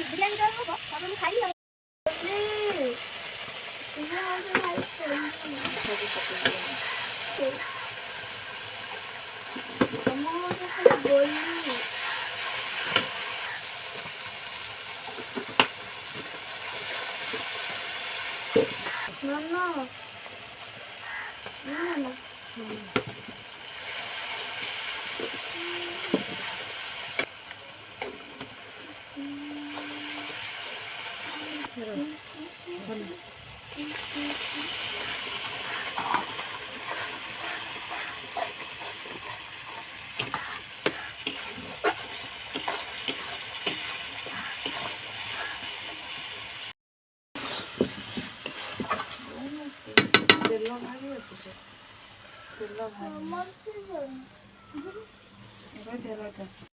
বিরিয়ানি করবো তখন খাই বললি না না না ତେଲ ଭାରି ଅଛି ତ ତେଲ ଭାରି আমার সে ରହିଥା ରହିଥା